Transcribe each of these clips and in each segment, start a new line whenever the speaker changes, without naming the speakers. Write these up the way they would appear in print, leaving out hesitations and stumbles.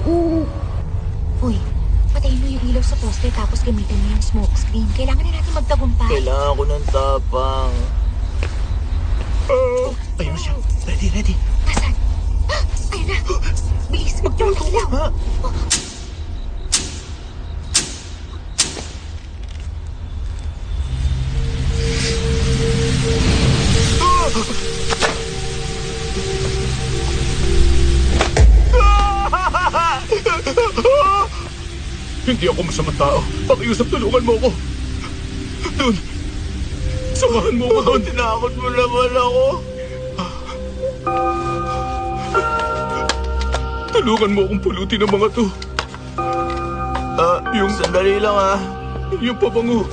Uy, patayin mo yung ilaw sa poste tapos gamitin mo yung smoke screen. Kailangan na natin magtagumpay.
Kailangan ko ng tapang.
Ayun na siya. Ready.
Nasaan? Ayun na. Bilis, magtaw ng ilaw.
Ha?
Hindi ako masamang tao. Pakiusap, tulungan mo ako. Doon. Samahan mo ako doon.
Tinakot mo naman ako.
Tulungan mo akong pulutin ang mga to.
Yung sandali lang
Yung pabango.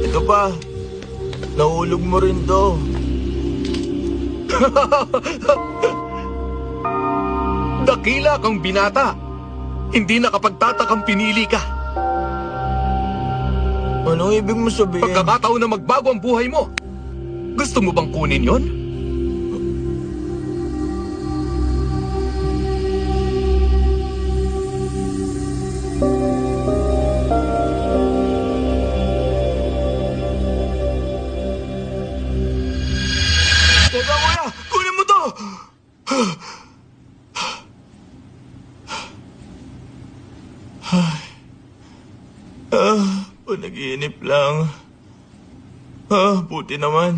Ito pa. Nahulog mo rin to.
Dakila kang binata. Hindi nakapagtatakang pinili ka.
Anong ibig mo sabihin?
Pagkakataon na magbago ang buhay mo. Gusto mo bang kunin yon?
Teka kuya! Kunin mo to! Panaginip lang. Buti naman.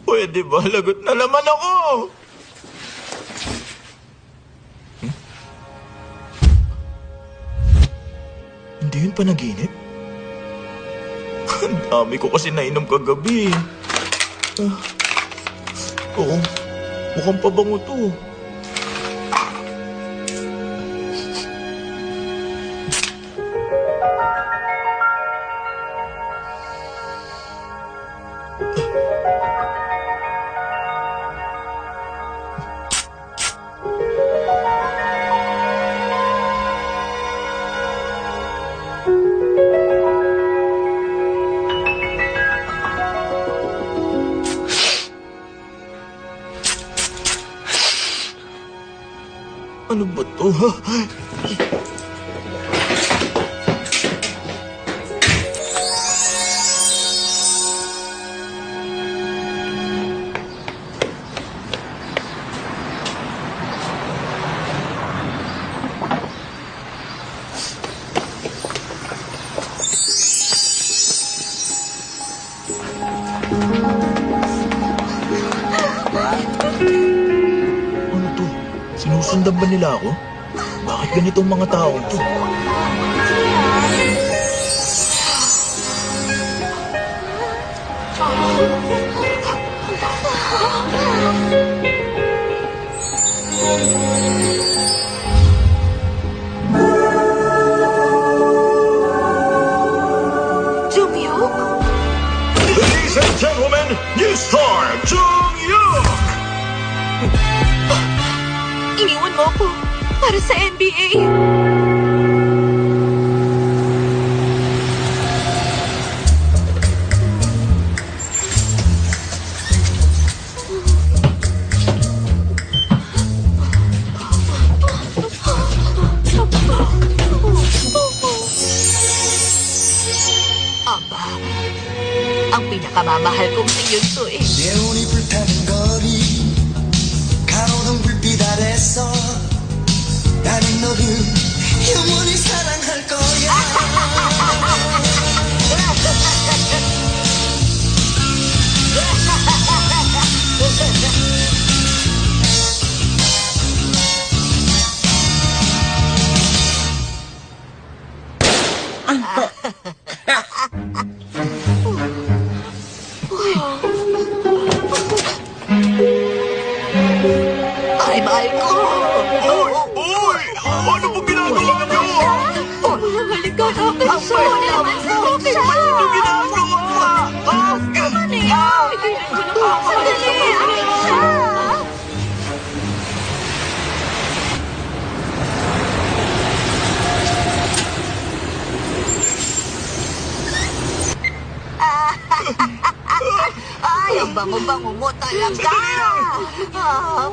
Pwede ba? Lagot na naman ako! Hindi yun panaginip? Ang dami ko kasi nainom kagabi. Oo, mukhang pabango to. Ano ba to? Ano to? Sinusundan ba nila ako? Bakit ganito ang mga taong to?
Jumyuk?
Ladies and gentlemen, new star, Jung Yook!
Iniwan mo ako para sa NBA. Aba, ang pinakamamahal kong siyunso eh.
내 온이 불타는 거리 가로등 불빛 아래서 나는 너를 영원히 사랑할 거야
Ay, mahal ko.
Uy! Ano po ginagawa niyo?
Halika na, Benso. Naman sa akin siya.
Ano ginagawa?
Sandali. Akin siya. Ay, ang bango-bango mo talaga.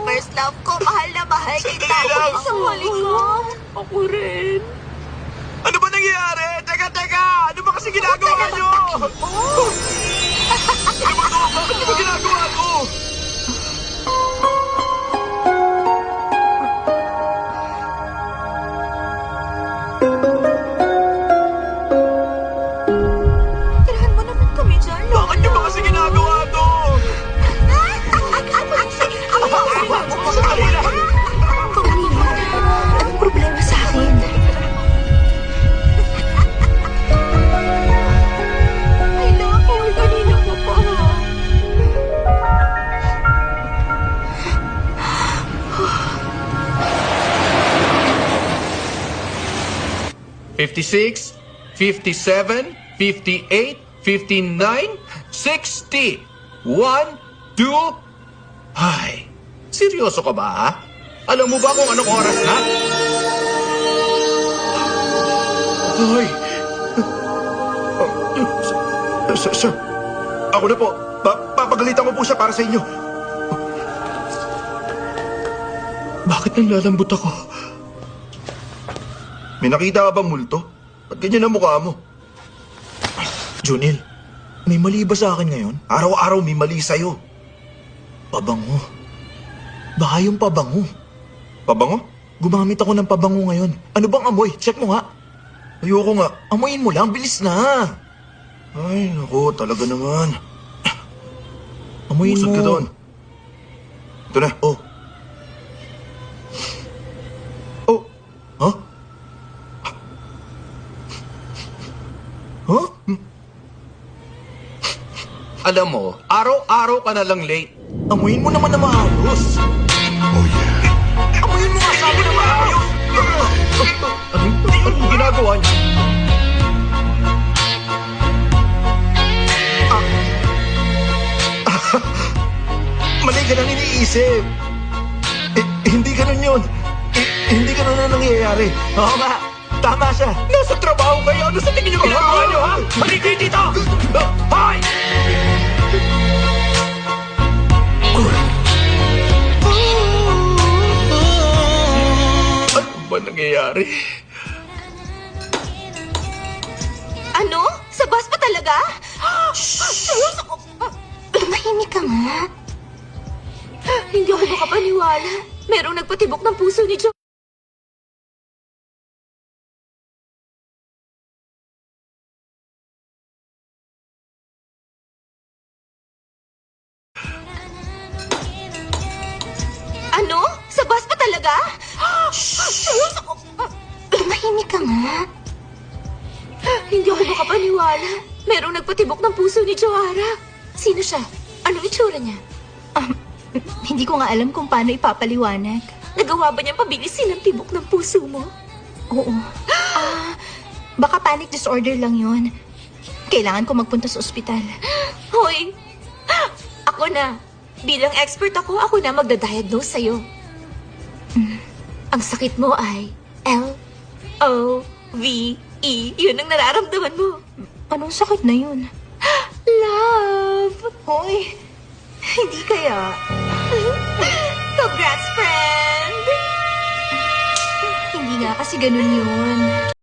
First love ko, mahal na mahal kita. Isang huli ko.
Ako rin.
Ano ba nangyayari? Teka! Ano ba kasi ginagawa nyo? Ano ba to? Bakit nyo ba ginagawa to?
Tirahan mo naman kami dyan.
Bakit nyo ba kasi ginagawa to?
Anong problema sa akin? I love you. Kanina ko pa.
56, 57, 58, 59, 60. 1, 2... Ay, seryoso ka ba, ha? Alam mo ba kung anong oras na?
Ay! Sir, ako na po. Papagalitan ko po siya para sa inyo. Bakit naglalambot ako? May nakita ka bang multo? Ba't ganyan ang mukha mo? Junil, may mali ba sa akin ngayon? Araw-araw may mali sa'yo. Pabango. Baka yung pabango. Pabango? Gumamit ako ng pabango ngayon. Ano bang amoy? Check mo nga. Ayoko nga. Amoyin mo lang. Bilis na. Ay, naku. Talaga naman. Amoyin
Usod
mo.
ka doon.
Ito na. Oh. Oh. Huh? Huh?
Alam mo, araw-araw ka na lang late.
Amoyin mo naman na maayos. Oh, yeah. Amoyin mo nga sabi na maayos.
Anong ginagawa niya?
Mali ka nang iniisip. Hindi ganun yun. Hindi ganun na nangyayari. Oo nga. Tama siya.
Nasa trabaho kayo. Ano sa tingin niyo ginagawa niyo, ha? Halika dito! Hoy! Ano ba nangyayari?
Ano? Sa bus pa talaga? Seryoso ko. Tumahimik ka nga. Hindi ako makapaniwala. Merong nagpatibok ng puso ni Jo. Ano? Sa bus pa talaga? Seryoso ko. Tumahimik ka nga. Hindi ako makapaniwala. Merong nagpatibok ng puso ni Joara. Sino siya? Anong itsura niya? Hindi ko nga alam kung paano ipapaliwanag. Nagawa ba niyang pabilisin ang tibok ng puso mo? Oo. Baka panic disorder lang yun. Kailangan ko magpunta sa ospital. Hoy! Ako na. Bilang expert ako na magdadiagnose sa'yo. Ang sakit mo ay L-O-V-E. Yun ang nararamdaman mo. Anong sakit na yun? Love! Hoy, hindi kaya. Congrats, friend! Hindi nga kasi ganun yun.